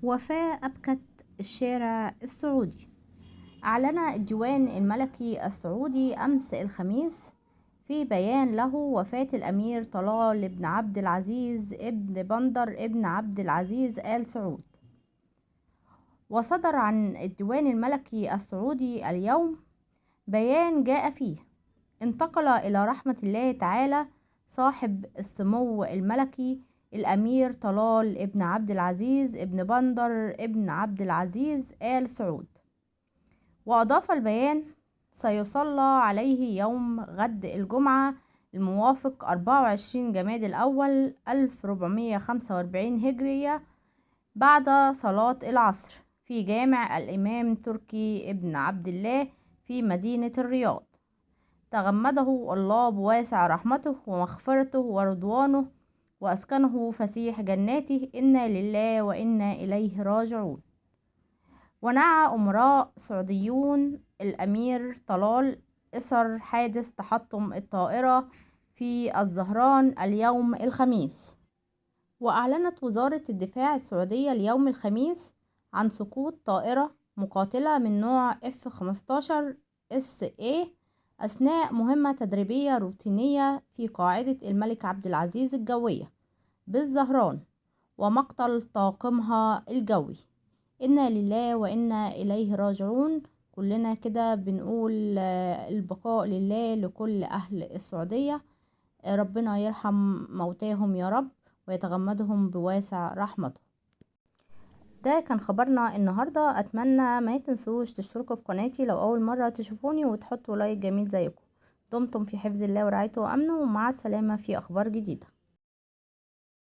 وفاة أبكت الشارع السعودي. أعلن الديوان الملكي السعودي أمس الخميس في بيان له وفاة الأمير طلال بن عبد العزيز ابن بندر ابن عبد العزيز آل سعود. وصدر عن الديوان الملكي السعودي اليوم بيان جاء فيه: انتقل إلى رحمة الله تعالى صاحب السمو الملكي الأمير طلال ابن عبد العزيز ابن بندر ابن عبد العزيز آل سعود. وأضاف البيان: سيصلى عليه يوم غد الجمعة الموافق 24 جمادى الأول 1445 هجرية بعد صلاة العصر في جامع الإمام تركي ابن عبد الله في مدينة الرياض. تغمده الله بواسع رحمته ومغفرته ورضوانه وأسكنه فسيح جناته، إنا لله وإنا إليه راجعون. ونعى أمراء سعوديون الأمير طلال إثر حادث تحطم الطائرة في الزهران اليوم الخميس. وأعلنت وزارة الدفاع السعودية اليوم الخميس عن سقوط طائرة مقاتلة من نوع F-15 SA أثناء مهمة تدريبية روتينية في قاعدة الملك عبد العزيز الجوية بالزهران، ومقتل طاقمها الجوي. إنا لله وإنا إليه راجعون. كلنا كده بنقول البقاء لله لكل أهل السعودية. ربنا يرحم موتاهم يا رب ويتغمدهم بواسع رحمته. ده كان خبرنا النهاردة. أتمنى ما تنسوش تشتركوا في قناتي لو أول مرة تشوفوني وتحطوا لايك جميل زيكم. دمتم في حفظ الله ورعايته وأمنه، ومع السلامة في أخبار جديدة.